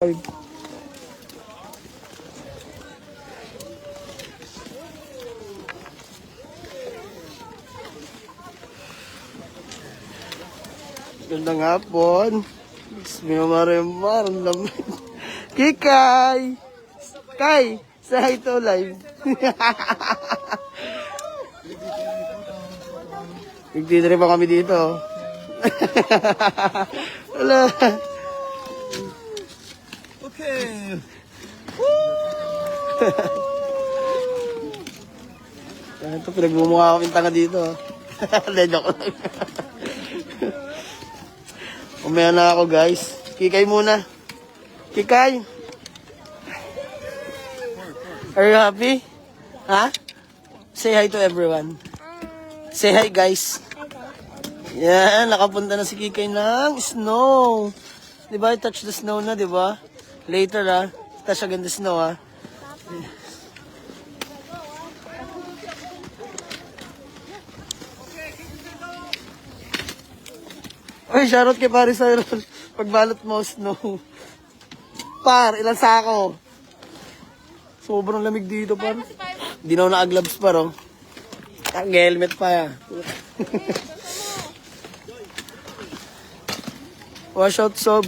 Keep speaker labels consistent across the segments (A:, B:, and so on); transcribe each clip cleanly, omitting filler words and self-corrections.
A: Gandang hapon. Minamarimar, ang lamig. Kikay! Kay, say hi to live. Nagtitrip pa kami dito. Wala.
B: Okay.
A: Ito, pinagmumukha kami tanga dito. Joke lang. Umaya na ako, guys. Kikay muna. Kikay. Are you happy? Ha? Say hi to everyone. Say hi, guys. Yan, nakapunta na si Kikay ng snow. Diba? Touch the snow na, diba? Later, ha? Touch again the snow, ha? Ay, shoutout kay Paris Iron. Pagbalot mo, snow. Par, ilang sako? Sobrang lamig dito, par. Di na ako naka-gloves, par, oh. Naka-helmet pa, ya. Wash out, sob.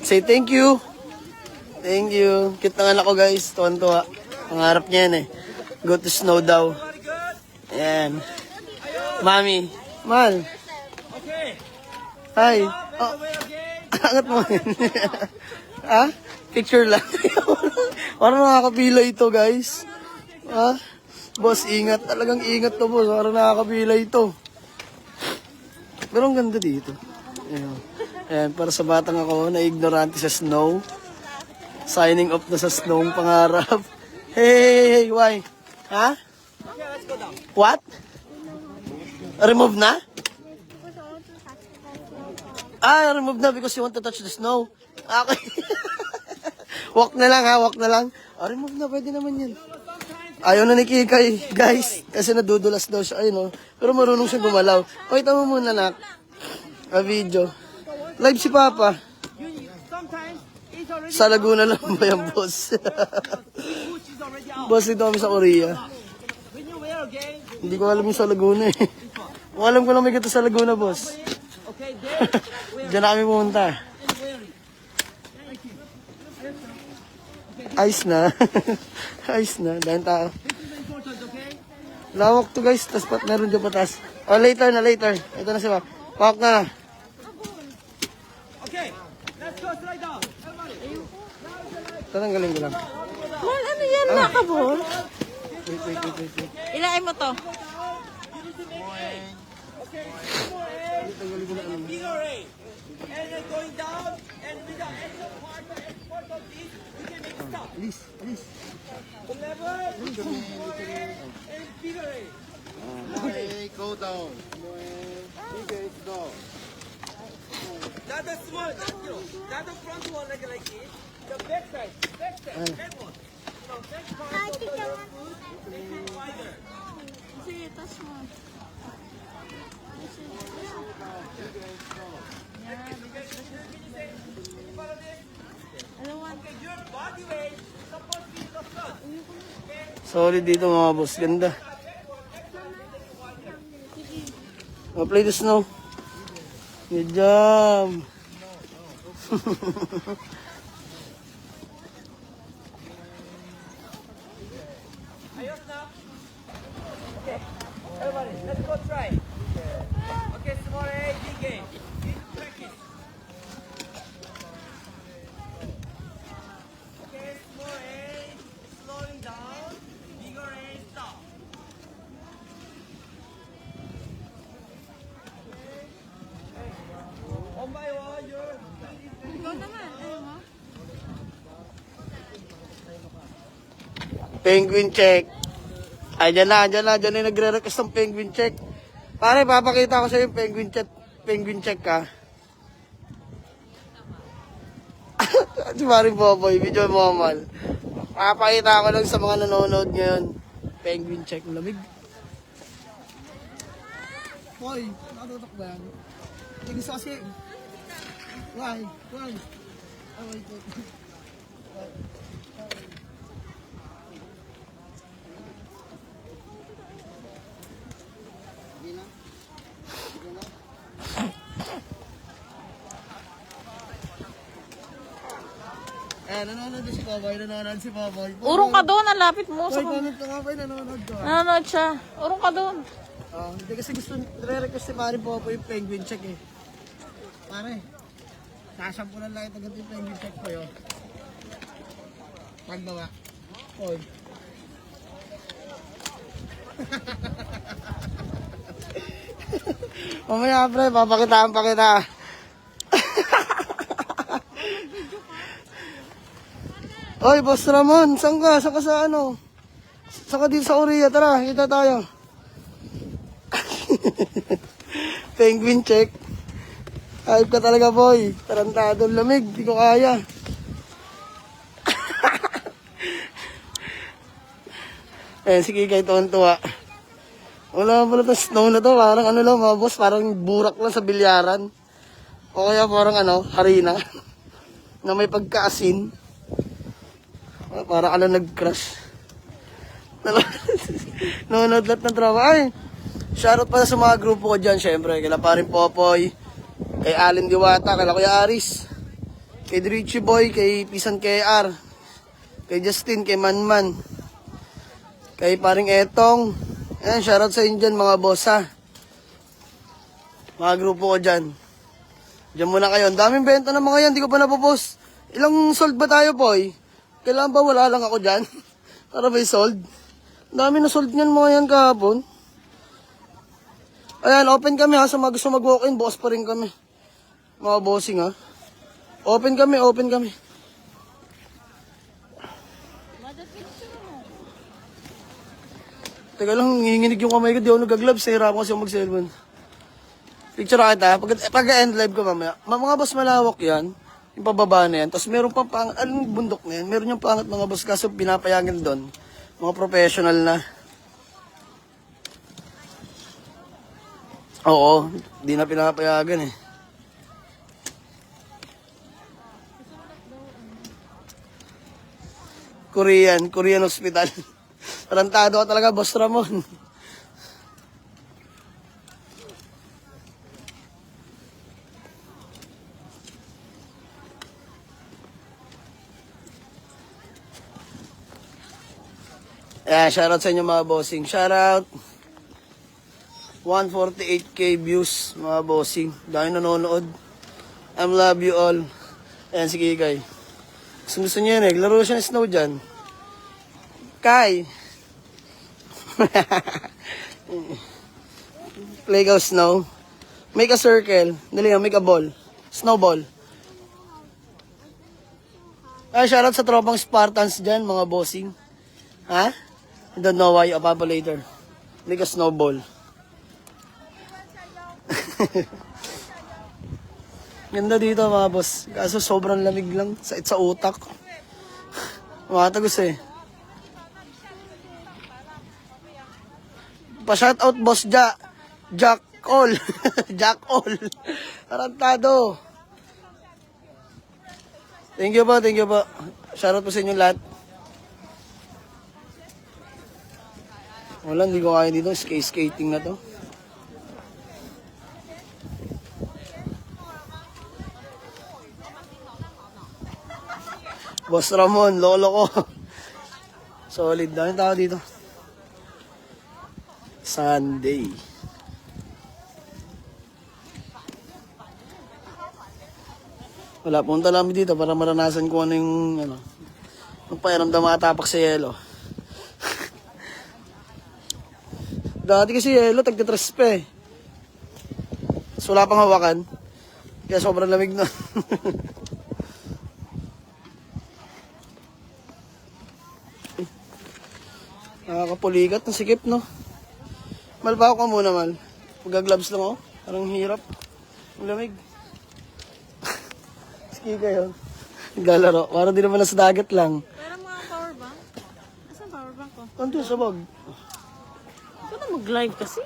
A: Say thank you. Thank you. Cute ng anak ko, guys. Tuwan-tuwa. Pangarap niya yan, eh. Go to snow daw. Ayan. Mami. Mal. Hi. Oh. Angat mo. Ha? Picture lang. Parang nakakapila ito, guys. Ha? Boss, ingat. Talagang ingat to, boss. Parang nakakapila ito. Pero ang ganda dito. Ayan. Ayan, para sa batang ako na ignorante sa snow. Signing off na sa snow ang pangarap. Hey, why? Ha? What? Remove na? Ah, remove na because you want to touch the snow. Okay. Walk na lang, ha? Walk na lang. Ah, remove na. Pwede naman yan. Ayaw na ni Kikay, guys. Kasi nadudulas daw siya. Ayun, oh. Pero marunong siya gumalaw. Pakita mo muna, nak. A video. Live si Papa. Sa Laguna lang ba yan, boss? Boss, dito kami sa Korea. Hindi ko alam yung sa Laguna, eh. Kung alam ko lang may gato sa Laguna, boss. Diyan na kami pumunta. Ice na. Ice na. Dahil tao. Lawak to, guys. Tapos meron dyan patas. Oh, later na, later. Ito na siya. Pawak na.
B: Okay, let's go slide down.
A: Tatanggalin ko lang.
C: Mal, ano yan, nakabol?
A: Wait.
C: Ilain mo to.
B: Figure eight. And then going down, and without any part of this, you can make it stop.
A: Alis.
B: The level, and figure eight.
D: Go down.
B: Not the small, not the front one like this. The back side, back one. So back part of the foot, make it wider.
C: Sige, tas mo.
B: Okay, your body weight supposed to be the front.
A: Solid dito, mga boss. Ganda. Oh, play the snow. Good job.
B: Ayos na? Okay, everybody, let's go try. Okay, small A, big A. Big practice. Okay, small A, slowing down. Bigger A, stop. One by one, you're...
C: Ikaw naman, ayaw mo?
A: Penguin check. Ay, dyan na yung nagre-request ng penguin check. Pare, papakita ko sa yung penguin check ka. Si Maring Popoy, video mo, Mal. Papakita ko lang sa mga nanonood ngayon. Penguin check, lamig. Hoy, natutok ba yan? Gusto kasi... Why? Why? Oh, wait, wait. Nanonood si Baboy, nanonood si Baboy.
C: Urong ka doon, ang lapit mo.
A: Boy, comment ka nga ba, nanonood ka.
C: Nanonood siya. Urong ka doon.
A: Hindi kasi gusto, re-request ni Pare po yung penguin check eh. Pare, sasampulan lang ito ganito yung penguin check ko yun. Pagbawa. Oy. Mamaya pre, papakitaan pa kita. Oy, Boss Ramon, saan ka? Saan ka sa ano? Saan ka dito sa Korea? Tara, kita tayo. Penguin check. Hype ka talaga, boy. Tarantado lamig, di ko kaya. Sige, kahit tuwa. Wala pala itong snow na to. Parang ano lang, mga boss. Parang burak lang sa bilyaran. O kaya parang harina. Na may pagkaasin. Para ka lang nag-crush. Nanonood lahat ng drama. Ay, shoutout pala sa mga grupo ko dyan, syempre. Kila Paring Popoy, kay Allen Diwata, kay Kuya Aris, kay Richie Boy, kay Pisan KR, kay Justin, kay Manman, kay Paring Etong. Ayan, shoutout sa inyo dyan, mga boss ha. Mga grupo ko dyan. Diyan muna kayo. Ang daming benta ng mga yan, di ko pa napopost. Ilang sold ba tayo, Poy? Kailangan ba wala lang ako dyan? Para may sold. Ang dami na sold niyan mga yan kahapon. Ayan, open kami ha. Sa mga gusto mag-walk-in, boss pa rin kami. Mga bossing ha. Open kami, open kami. Teka lang, nginginig yung kamay ko. Di ako nag-gloves. Nahirap ko kasi ako mag-cellphone. Picture kita. Pag-end live ko mamaya. Mga boss malawak yan. Yung pababa na yan. Tapos meron pang pangat. Anong bundok na yan? Meron yung pangat mga boss. Kaso pinapayagan doon. Mga professional na. Oo. Di na pinapayagan eh. Korean hospital. Tarantado ka talaga, Boss Ramon. Yeah, shoutout sa inyo mga bossing. Shoutout. 148k views mga bossing. Dahil nanonood. I love you all. Ayan si Kikay. Gusto niyo yun eh. Laro siya ng snow dyan. Kai. Play go snow. Make a circle. Dali nga, make a ball. Snowball. Ay, shoutout sa tropang Spartans dyan mga bossing. Ha? I don't know why, Papa later. Make a snowball. Ganda dito mga boss. Kaso sobrang lamig lang sa utak. Matagos eh. Pa-shoutout boss Jack All. Jack All. Tarantado. Thank you po. Shoutout po sa inyo lahat. Wala, hindi ko kaya dito. Skating na to. Boss Ramon, lolo ko. Solid. Daming tao dito. Sunday. Wala, punta lang dito para maranasan ko ano yung pakiramdam makatapak sa yelo. Dati kasi yelo, tagtitras pa eh. So, wala pang hawakan. Kaya sobrang lamig na. Nakakapulikat, nasikip no. Malpaw ka muna mal. Mag-gloves lang ako. Parang hirap. Ang lamig. Ski kayo. Naglalaro. Parang di naman nasa dagat lang.
C: Pero mga power bank? Asan power bank ko?
A: Kanto sa bag.
C: Ito na mag-live kasi.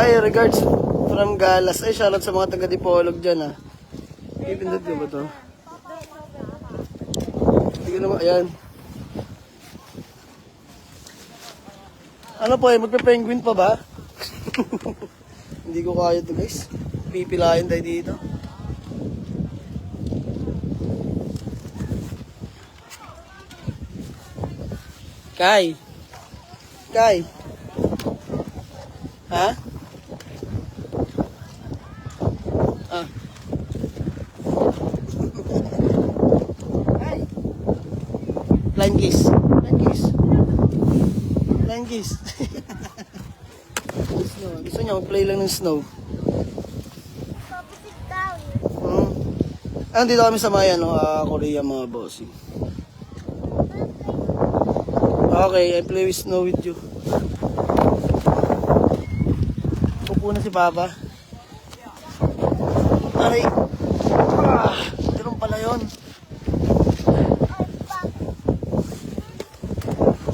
A: Ay, regards from Galas. Ay, shoutout sa mga taga-Dipolog dyan, ha. Ipindot ko ba to? Hindi ko naman, ayan. Ano po eh, magpe-penguin pa ba? Hindi ko kaya to guys. Pipilayan tayo dito. Kai. Kai. Ha? Ah. Kai. Flying kiss. Flying kiss. Flying kiss. Snow. Gusto niya mag-play lang ng snow. Dito kami sa Maya, no? Korea mga bossing. Okay, I play with snow with you. Upo na si Papa. Aray! Ganun pala yun.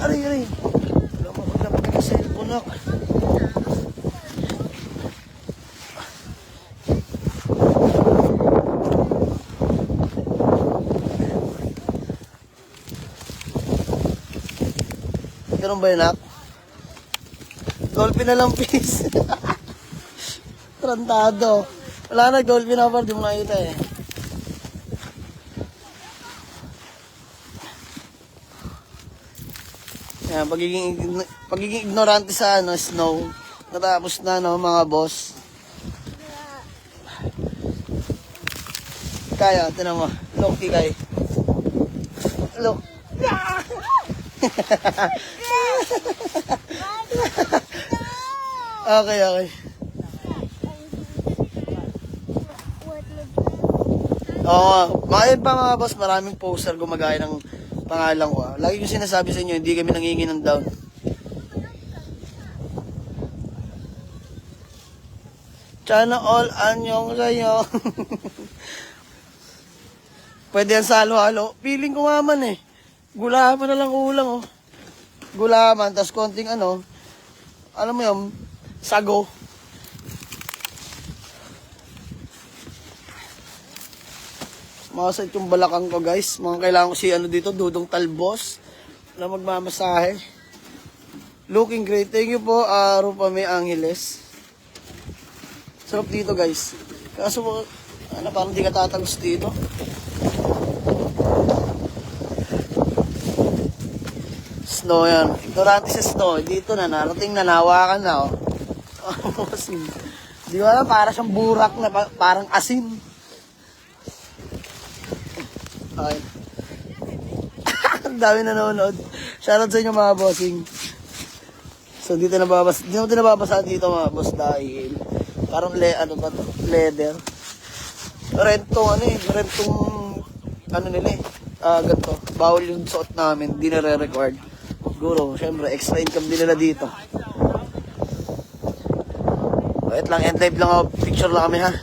A: Aray! Wala mo maglapag ng cellphone ako. Ganun ba yun, Nak? Dolphin na lang, please. Trantado. Wala na, dolphin na pa. Di mo nakita eh. Yan, pagiging ignorante sa snow. Natapos na, no, mga boss. Kaya, tinan mo. Look, Kikay. Look. Okay. Oo, makayad pa mga boss, maraming poster gumagaya ng pangalan ko. Lagi ko sinasabi sa inyo, hindi kami nangingi ng down. Sana all anyong sa'yo. Pwede yan sa halo-halo. Feeling ko maman eh. Gulaman na lang ulang oh. Gulaman, tas konting alam mo yun, sago. Makasait yung balakang ko guys. Mga kailangan ko si dito, Dudong Talbos. Na magmamasahe. Looking great. Thank you po, Rupame Angeles. Sarap dito guys. Kaso parang di ka tatagos dito. Snow yan. Ignorante sa snow. Dito na, narating na, nawakan na, oh. Di ba na, para siyang burak na, parang asin. Okay. Ang dami nanonood. Shoutout sa inyo mga bossing. So, dito nababasa dito mga boss dahil parang leather. Rentong nila eh. Ganito. Bawal yung suot namin. Di nare-record. Siguro, syempre, extra income din nila dito. Wait lang, end live lang ako. Picture lang kami ha.